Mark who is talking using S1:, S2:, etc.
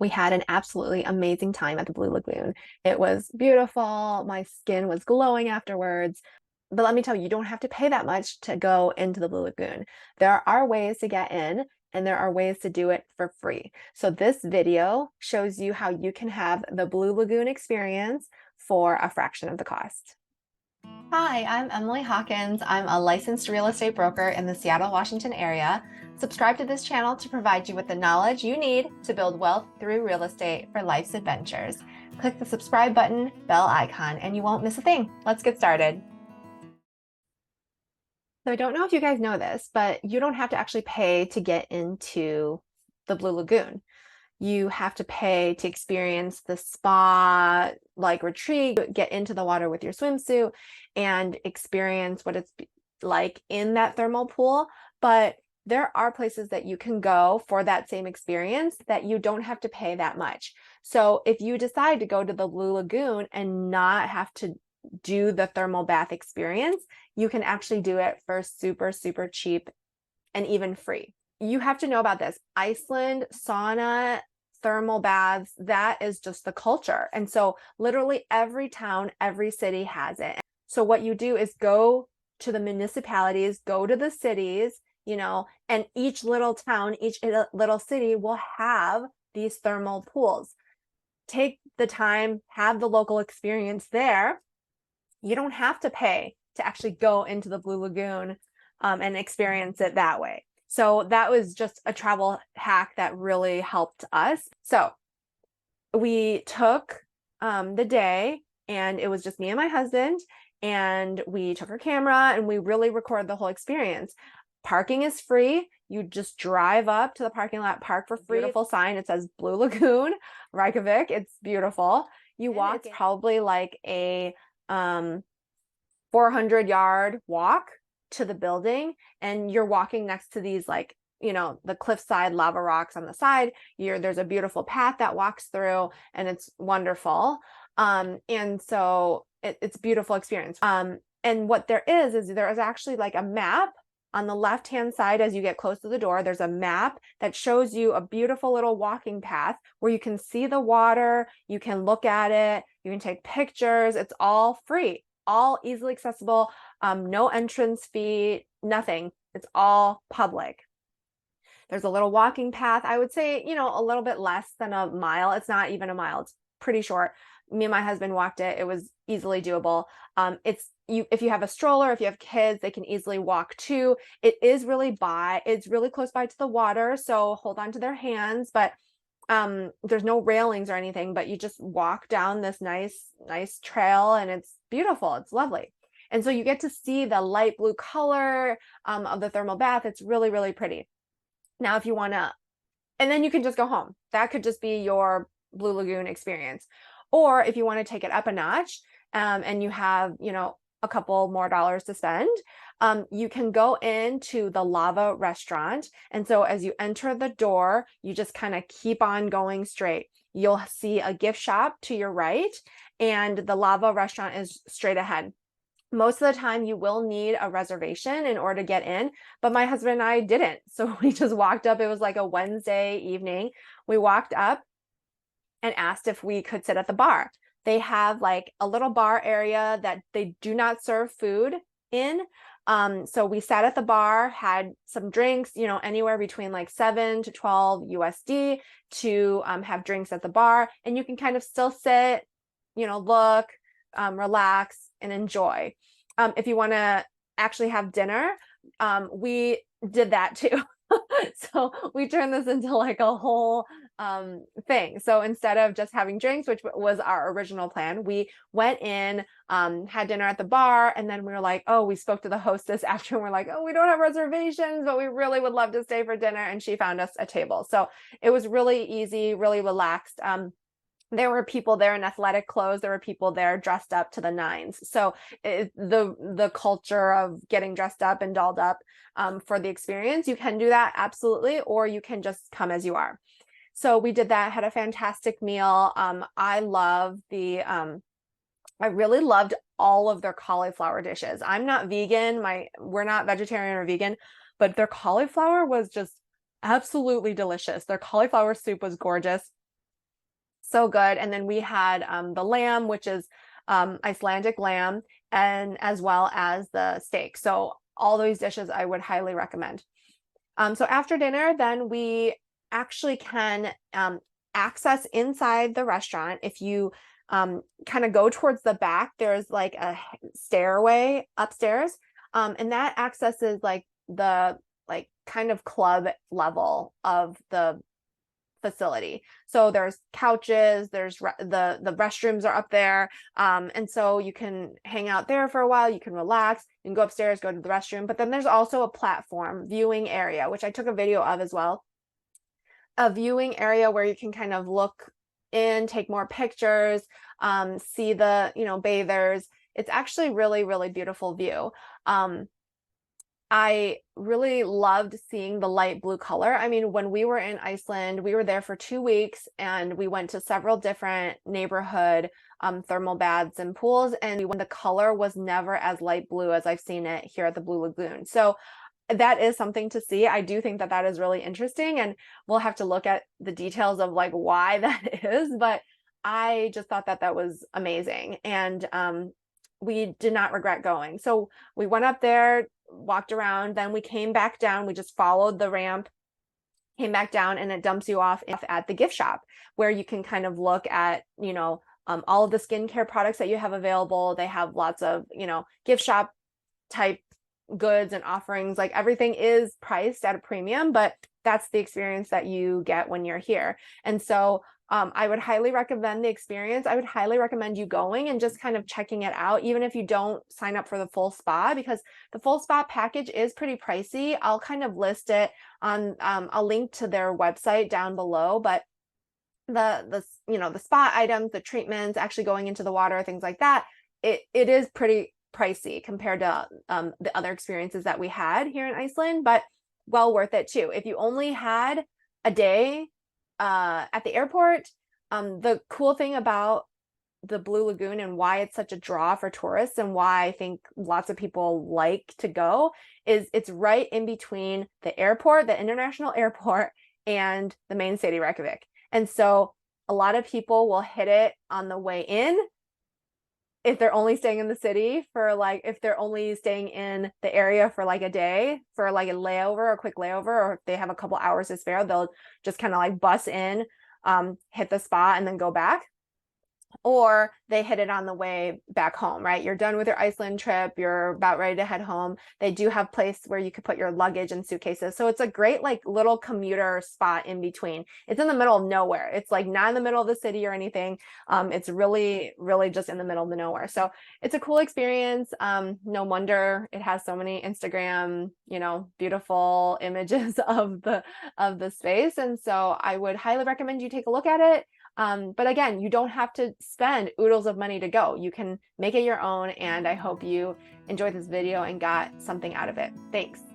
S1: We had an absolutely amazing time at the Blue Lagoon. It was beautiful. My skin was glowing afterwards. But let me tell you, you don't have to pay that much to go into the Blue Lagoon. There are ways to get in, and there are ways to do it for free. So this video shows you how you can have the Blue Lagoon experience for a fraction of the cost. Hi, I'm Emily Hawkins. I'm a licensed real estate broker in the Seattle, Washington area. Subscribe to this channel to provide you with the knowledge you need to build wealth through real estate for life's adventures. Click the subscribe button, bell icon, and you won't miss a thing. Let's get started. So I don't know if you guys know this, but you don't have to actually pay to get into the Blue Lagoon. You have to pay to experience the spa like retreat, get into the water with your swimsuit and experience what it's like in that thermal pool. But there are places that you can go for that same experience that you don't have to pay that much. So if you decide to go to the Blue Lagoon and not have to do the thermal bath experience, you can actually do it for super, super cheap and even free. You have to know about this. Iceland, sauna, thermal baths, that is just the culture. And so literally every town, every city has it. So what you do is go to the municipalities, go to the cities, and each little town, each little city will have these thermal pools. Take the time, have the local experience there. You don't have to pay to actually go into the Blue Lagoon and experience it that way. So that was just a travel hack that really helped us. So we took the day, and it was just me and my husband, and we took our camera and we really recorded the whole experience. Parking is free. You just drive up to the parking lot, park for free. Beautiful sign. It says Blue Lagoon, Reykjavik. It's beautiful. You walk, it's probably like a 400-yard walk to the building, and you're walking next to these the cliffside lava rocks on the side. There's a beautiful path that walks through, and it's wonderful. And so it's a beautiful experience. And what there is there is actually like a map on the left-hand side. As you get close to the door, there's a map that shows you a beautiful little walking path where you can see the water, you can look at it, you can take pictures. It's all free, all easily accessible, no entrance fee, nothing. It's all public. There's a little walking path. I would say, a little bit less than a mile. It's not even a mile. It's pretty short. Me and my husband walked it. It was easily doable. If you have a stroller, if you have kids, they can easily walk too. It's really close by to the water, so hold on to their hands, but there's no railings or anything, but you just walk down this nice trail, and it's beautiful. It's lovely. And so you get to see the light blue color of the thermal bath. It's really, really pretty. Now, if you want to, and then you can just go home. That could just be your Blue Lagoon experience. Or if you want to take it up a notch, and you have, a couple more dollars to spend, you can go into the lava restaurant. And so as you enter the door, you just kind of keep on going straight. You'll see a gift shop to your right, and the lava restaurant is straight ahead. Most of the time you will need a reservation in order to get in, but my husband and I didn't. So we just walked up. It was like a Wednesday evening. We walked up and asked if we could sit at the bar. They have like a little bar area that they do not serve food in. So we sat at the bar, had some drinks, anywhere between like 7 to 12 USD to have drinks at the bar. And you can kind of still sit, look, relax, and enjoy. If you want to actually have dinner, we did that too. So we turned this into like a whole thing. So instead of just having drinks, which was our original plan, we went in, had dinner at the bar, and then we were like, oh, we spoke to the hostess after, and we're like, oh, we don't have reservations, but we really would love to stay for dinner. And she found us a table. So it was really easy, really relaxed. There were people there in athletic clothes. There were people there dressed up to the nines. So the culture of getting dressed up and dolled up for the experience, you can do that, absolutely, or you can just come as you are. So we did that, had a fantastic meal. I really loved all of their cauliflower dishes. I'm not vegan. We're not vegetarian or vegan, but their cauliflower was just absolutely delicious. Their cauliflower soup was gorgeous. So good. And then we had the lamb, which is Icelandic lamb, and as well as the steak. So all those dishes I would highly recommend. So after dinner, then we actually can access inside the restaurant. If you kind of go towards the back, there's like a stairway upstairs, and that accesses like the like kind of club level of the facility. So there's couches, there's the restrooms are up there, and so you can hang out there for a while, you can relax, you can go upstairs, go to the restroom. But then there's also a platform viewing area, which I took a video of as well, a viewing area where you can kind of look in, take more pictures, see the, you know, bathers. It's actually really beautiful view. I really loved seeing the light blue color. I mean, when we were in Iceland, we were there for 2 weeks and we went to several different neighborhood thermal baths and pools, and the color was never as light blue as I've seen it here at the Blue Lagoon. So that is something to see. I do think that that is really interesting, and we'll have to look at the details of like why that is, but I just thought that that was amazing. And we did not regret going. So we went up there, walked around, then we came back down. We just followed the ramp, came back down, and it dumps you off at the gift shop where you can kind of look at, you know, all of the skincare products that you have available. They have lots of, you know, gift shop type goods and offerings. Like everything is priced at a premium, but that's the experience that you get when you're here. And so I would highly recommend the experience. I would highly recommend you going and just kind of checking it out, even if you don't sign up for the full spa, because the full spa package is pretty pricey. I'll kind of list it on, I'll link to their website down below, but the you know, the spa items, the treatments, actually going into the water, things like that, it is pretty pricey compared to the other experiences that we had here in Iceland, but well worth it too. If you only had a day at the airport, the cool thing about the Blue Lagoon and why it's such a draw for tourists and why I think lots of people like to go is it's right in between the airport, the international airport, and the main city, Reykjavik. And so a lot of people will hit it on the way in if they're only staying in the city for like, if they're only staying in the area for like a day for like a layover, a quick layover, or if they have a couple hours to spare, they'll just kind of like bus in, hit the spa and then go back. Or they hit it on the way back home, right? You're done with your Iceland trip, you're about ready to head home. They do have place where you could put your luggage and suitcases. So it's a great like little commuter spot in between. It's in the middle of nowhere. It's like not in the middle of the city or anything. It's really just in the middle of the nowhere. So it's a cool experience. No wonder it has so many Instagram, you know, beautiful images of the space. And so I would highly recommend you take a look at it. But again, you don't have to spend oodles of money to go. You can make it your own, and I hope you enjoyed this video and got something out of it. Thanks.